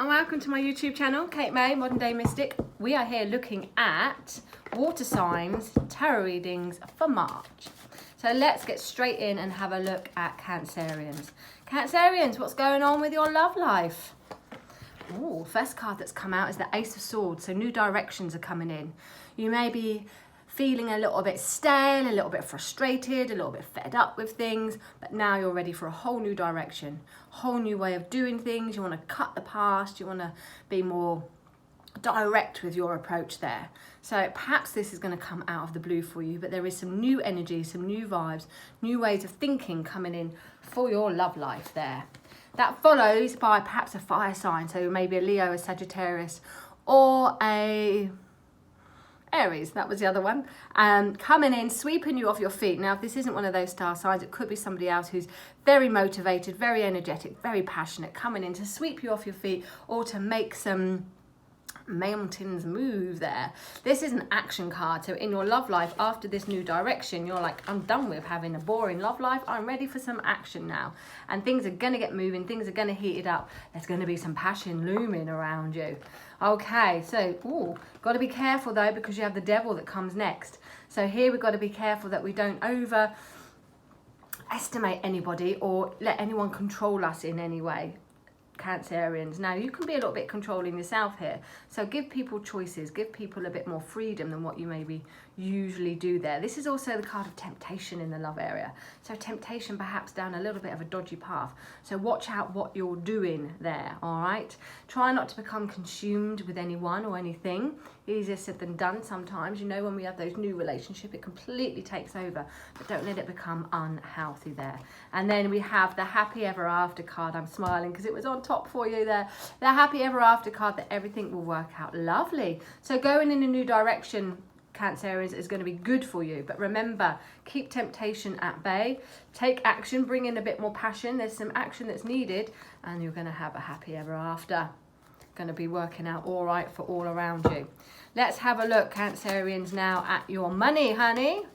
and welcome to my YouTube channel, Kate May, Modern Day Mystic. We are here looking at water signs, tarot readings for March. So let's get straight in and have a look at Cancerians. Cancerians, what's going on with your love life? Ooh, first card that's come out is the Ace of Swords, so new directions are coming in. You may be feeling a little bit stale, a little bit frustrated, a little bit fed up with things, but now you're ready for a whole new direction, whole new way of doing things. You want to cut the past, you want to be more direct with your approach there. So perhaps this is going to come out of the blue for you, but there is some new energy, some new vibes, new ways of thinking coming in for your love life there. That follows by perhaps a fire sign, so maybe a Leo, a Sagittarius, or a Aries, that was the other one, coming in, sweeping you off your feet. Now, if this isn't one of those star signs, it could be somebody else who's very motivated, very energetic, very passionate, coming in to sweep you off your feet or to make some mountains move there. This is an action card, so in your love life, after this new direction, you're like, I'm done with having a boring love life, I'm ready for some action now, and things are going to get moving, things are going to heat it up, there's going to be some passion looming around you. Okay, so got to be careful though, because you have the devil that comes next. So here we've got to be careful that we don't overestimate anybody or let anyone control us in any way. Cancerians. Now, you can be a little bit controlling yourself here, so give people choices, give people a bit more freedom than what you maybe usually do there. This is also the card of temptation in the love area, so temptation perhaps down a little bit of a dodgy path, so watch out what you're doing there. All right, try not to become consumed with anyone or anything. Easier said than done sometimes. You know, when we have those new relationships, it completely takes over, but don't let it become unhealthy there. And then we have the happy ever after card. I'm smiling because it was on top for you there. The happy ever after card, that everything will work out lovely. So going in a new direction, Cancerians, is going to be good for you. But remember, keep temptation at bay. Take action, bring in a bit more passion. There's some action that's needed, and you're going to have a happy ever after. Going to be working out all right for all around you. Let's have a look, Cancerians, now at your money, honey.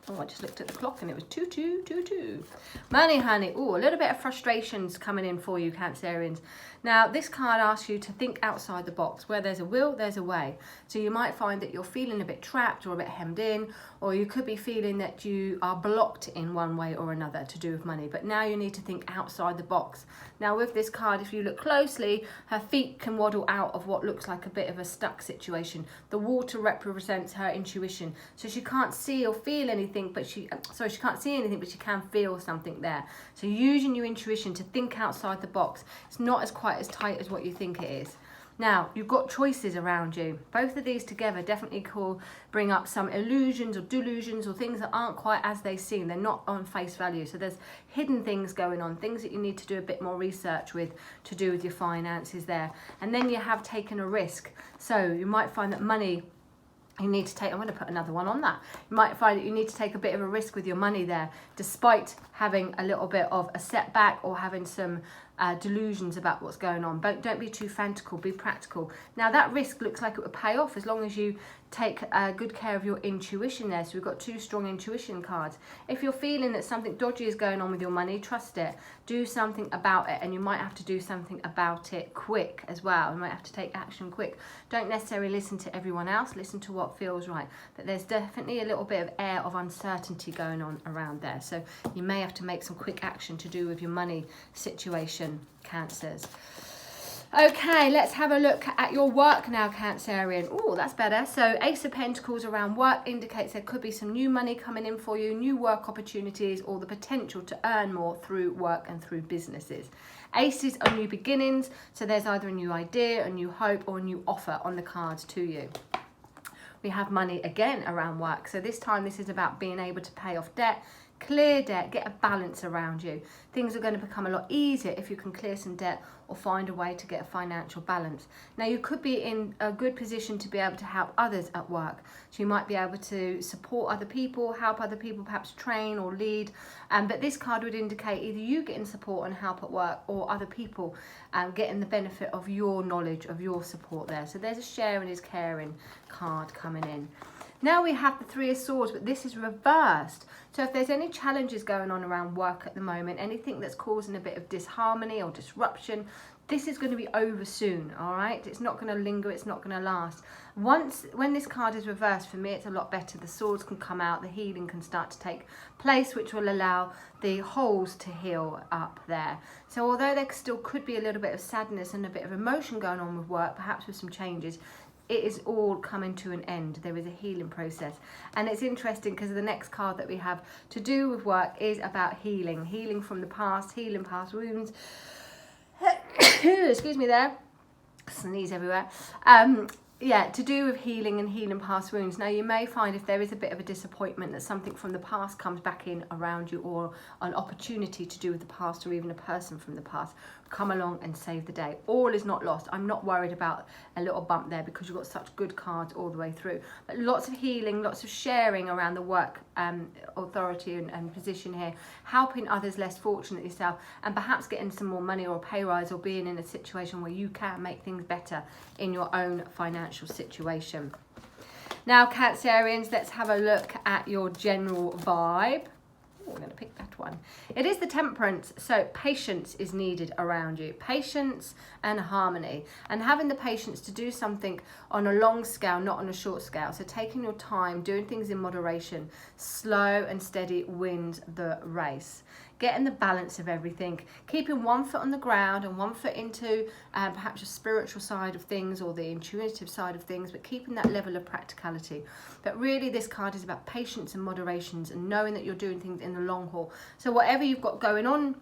Oh, I just looked at the clock and it was 2222. Money, honey. Oh, a little bit of frustrations coming in for you, Cancerians. Now, this card asks you to think outside the box. Where there's a will, there's a way. So you might find that you're feeling a bit trapped or a bit hemmed in, or you could be feeling that you are blocked in one way or another to do with money. But now you need to think outside the box. Now, with this card, if you look closely, her feet can waddle out of what looks like a bit of a stuck situation. The water represents her intuition. So she can't see or feel anything, but she can't see anything, but she can feel something there. So using your intuition to think outside the box. It's not as quite as tight as what you think it is. Now, you've got choices around you. Both of these together definitely bring up some illusions or delusions or things that aren't quite as they seem. They're not on face value. So there's hidden things going on, things that you need to do a bit more research with to do with your finances there. And then you have taken a risk. So you might find that money, you need to take, I'm going to put another one on that. You might find that you need to take a bit of a risk with your money there, despite having a little bit of a setback or having some delusions about what's going on. But don't be too fanatical, be practical. Now, that risk looks like it would pay off as long as you take good care of your intuition there. So we've got two strong intuition cards. If you're feeling that something dodgy is going on with your money, trust it. Do something about it, and you might have to do something about it quick as well. You might have to take action quick. Don't necessarily listen to everyone else. Listen to what feels right. But there's definitely a little bit of air of uncertainty going on around there. So you may have to make some quick action to do with your money situation, Cancers. Okay, let's have a look at your work now, Cancerian. Oh, that's better. So Ace of Pentacles around work indicates there could be some new money coming in for you, new work opportunities, or the potential to earn more through work and through businesses. Aces are new beginnings, so there's either a new idea, a new hope, or a new offer on the cards to you. We have money again around work. So this time this is about being able to pay off debt, clear debt, get a balance around you. Things are going to become a lot easier if you can clear some debt or find a way to get a financial balance. Now, you could be in a good position to be able to help others at work. So you might be able to support other people, help other people, perhaps train or lead. But this card would indicate either you getting support and help at work or other people getting the benefit of your knowledge, of your support there. So there's a sharing is caring card coming in. Now we have the Three of Swords, but this is reversed. So if there's any challenges going on around work at the moment, anything that's causing a bit of disharmony or disruption, this is going to be over soon, all right? It's not going to linger, it's not going to last. When this card is reversed, for me, it's a lot better. The swords can come out, the healing can start to take place, which will allow the holes to heal up there. So although there still could be a little bit of sadness and a bit of emotion going on with work, perhaps with some changes, it is all coming to an end. There is a healing process. And it's interesting because the next card that we have to do with work is about healing. Healing from the past, healing past wounds. Excuse me there. Sneeze everywhere. Yeah, to do with healing and healing past wounds. Now you may find if there is a bit of a disappointment that something from the past comes back in around you, or an opportunity to do with the past, or even a person from the past, come along and save the day. All is not lost. I'm not worried about a little bump there because you've got such good cards all the way through. But lots of healing, lots of sharing around the work authority and position here, helping others less fortunate yourself, and perhaps getting some more money or a pay rise, or being in a situation where you can make things better in your own financial situation. Now, Cancerians, let's have a look at your general vibe. We're going to pick that one. It is the Temperance, so patience is needed around you. Patience and harmony, and having the patience to do something on a long scale, not on a short scale. So taking your time, doing things in moderation, slow and steady wins the race. Getting the balance of everything, keeping one foot on the ground and one foot into perhaps the spiritual side of things or the intuitive side of things, but keeping that level of practicality. But really this card is about patience and moderations, and knowing that you're doing things in the long haul. So whatever you've got going on,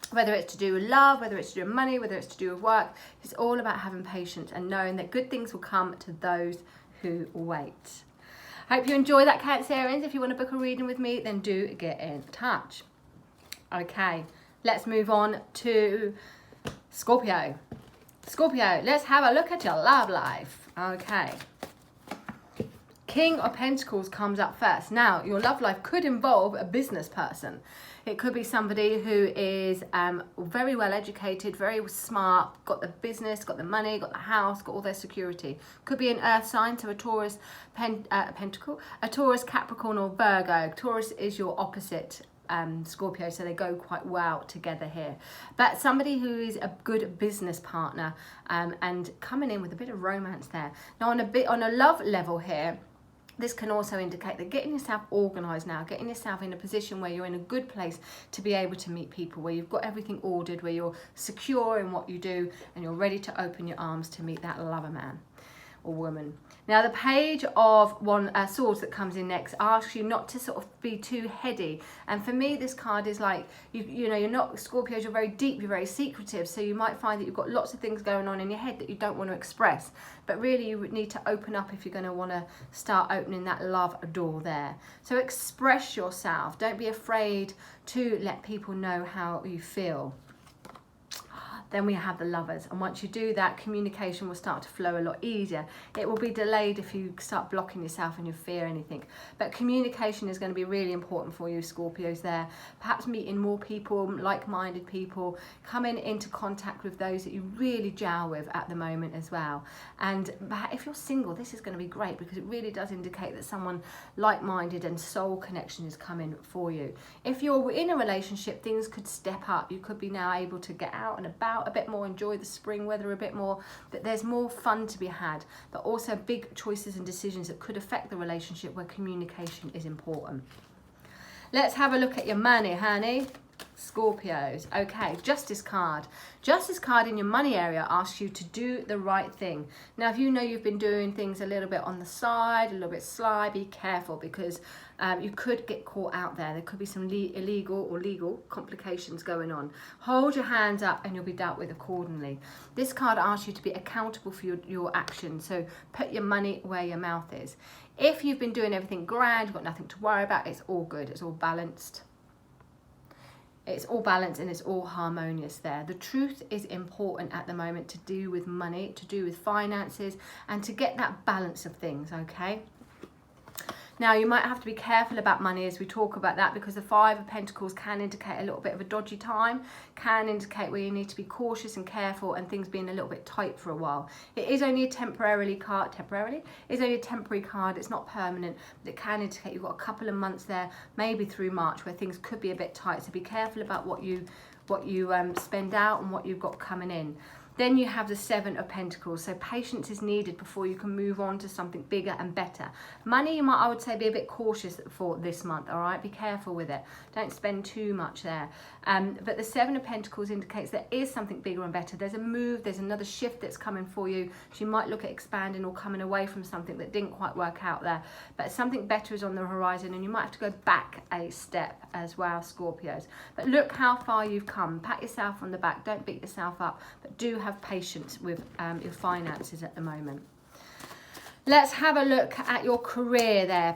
whether it's to do with love, whether it's to do with money, whether it's to do with work, it's all about having patience and knowing that good things will come to those who wait. Hope you enjoy that, Cancerians. If you want to book a reading with me, then do get in touch. Okay, let's move on to Scorpio. Scorpio, let's have a look at your love life. Okay. King of Pentacles comes up first. Now, your love life could involve a business person. It could be somebody who is very well educated, very smart, got the business, got the money, got the house, got all their security. Could be an earth sign, so a Taurus, Pentacle, a Taurus, Capricorn or Virgo. Taurus is your opposite Scorpio, so they go quite well together here. But somebody who is a good business partner and coming in with a bit of romance there. Now on a love level here, this can also indicate that getting yourself organised now, getting yourself in a position where you're in a good place to be able to meet people, where you've got everything ordered, where you're secure in what you do, and you're ready to open your arms to meet that lover man or woman. Now the Page of Swords that comes in next asks you not to sort of be too heady, and for me this card is like you know, you're not Scorpios, you're very deep, you're very secretive, so you might find that you've got lots of things going on in your head that you don't want to express, but really you would need to open up if you're going to want to start opening that love door there. So express yourself, don't be afraid to let people know how you feel. Then we have the Lovers, and once you do that, communication will start to flow a lot easier. It will be delayed if you start blocking yourself and you fear anything, but communication is going to be really important for you Scorpios there. Perhaps meeting more people, like-minded people, coming into contact with those that you really gel with at the moment as well. And if you're single, this is going to be great because it really does indicate that someone like-minded and soul connection is coming for you. If you're in a relationship, things could step up. You could be now able to get out and about a bit more, enjoy the spring weather a bit more, but there's more fun to be had, but also big choices and decisions that could affect the relationship where communication is important. Let's have a look at your money, honey. Scorpios. Okay, Justice card. Justice card in your money area asks you to do the right thing. Now, if you know you've been doing things a little bit on the side, a little bit sly, be careful because you could get caught out there. There could be some illegal or legal complications going on. Hold your hands up and you'll be dealt with accordingly. This card asks you to be accountable for your actions. So put your money where your mouth is. If you've been doing everything grand, you've got nothing to worry about, it's all good, it's all balanced. It's all balanced and it's all harmonious there. The truth is important at the moment to do with money, to do with finances, and to get that balance of things, okay? Now, you might have to be careful about money as we talk about that, because the Five of Pentacles can indicate a little bit of a dodgy time, can indicate where you need to be cautious and careful and things being a little bit tight for a while. It is only a temporary card. It's only a temporary card. It's not permanent, but it can indicate you've got a couple of months there, maybe through March, where things could be a bit tight. So be careful about what you spend out and what you've got coming in. Then you have the Seven of Pentacles. So patience is needed before you can move on to something bigger and better. Money, you might, I would say, be a bit cautious for this month, all right? Be careful with it. Don't spend too much there. But the Seven of Pentacles indicates there is something bigger and better. There's a move, there's another shift that's coming for you. So you might look at expanding or coming away from something that didn't quite work out there. But something better is on the horizon, and you might have to go back a step as well, Scorpios. But look how far you've come. Pat yourself on the back. Don't beat yourself up, but do have patience with your finances at the moment. Let's have a look at your career there,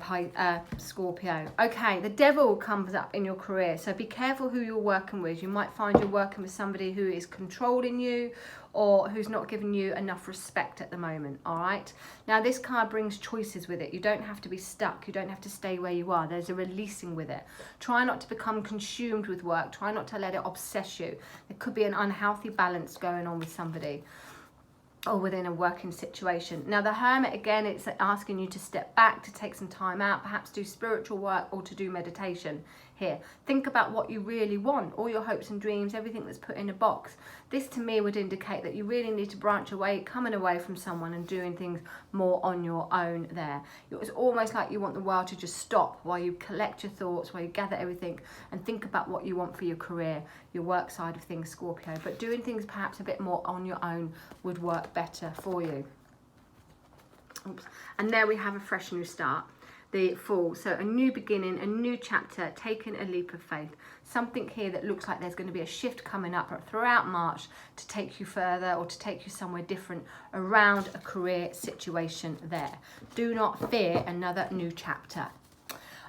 Scorpio. Okay, the Devil comes up in your career, so be careful who you're working with. You might find you're working with somebody who is controlling you or who's not giving you enough respect at the moment, all right? Now, this card brings choices with it. You don't have to be stuck. You don't have to stay where you are. There's a releasing with it. Try not to become consumed with work. Try not to let it obsess you. There could be an unhealthy balance going on with somebody or within a working situation. Now, the Hermit, again, it's asking you to step back, to take some time out, perhaps do spiritual work or to do meditation here. Think about what you really want, all your hopes and dreams, everything that's put in a box. This to me would indicate that you really need to branch away, coming away from someone and doing things more on your own there. It's almost like you want the world to just stop while you collect your thoughts, while you gather everything and think about what you want for your career, your work side of things, Scorpio. But doing things perhaps a bit more on your own would work better for you. Oops. And there we have a fresh new start. The Fool, so a new beginning, a new chapter, taking a leap of faith. Something here that looks like there's going to be a shift coming up throughout March to take you further or to take you somewhere different around a career situation there. Do not fear another new chapter.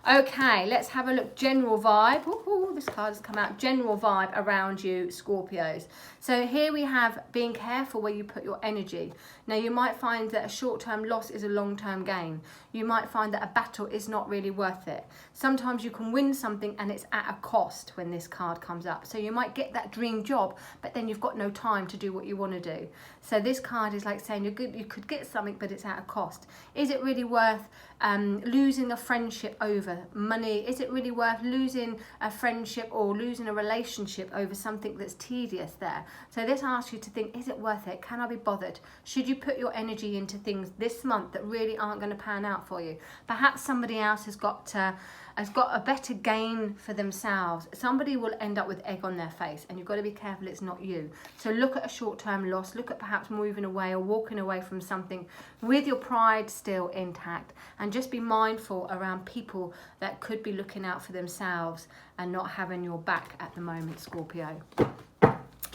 Okay, let's have a look. General vibe. Ooh, this card has come out. General vibe around you, Scorpios. So here we have being careful where you put your energy. Now, you might find that a short-term loss is a long-term gain. You might find that a battle is not really worth it. Sometimes you can win something and it's at a cost when this card comes up. So you might get that dream job, but then you've got no time to do what you want to do. So this card is like saying you could get something, but it's at a cost. Is it really worth losing a friendship over money? Is it really worth losing a friendship or losing a relationship over something that's tedious there? So this asks you to think, is it worth it? Can I be bothered? Should you put your energy into things this month that really aren't going to pan out for you? Perhaps somebody else has got a better gain for themselves. Somebody will end up with egg on their face, and you've got to be careful it's not you. So look at a short-term loss. Look at perhaps moving away or walking away from something with your pride still intact, and just be mindful around people that could be looking out for themselves and not having your back at the moment, Scorpio.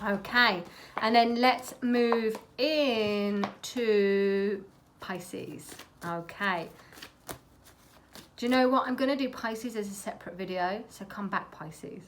Okay, and then let's move into Pisces. Okay. Do you know what? I'm going to do Pisces as a separate video, so come back, Pisces.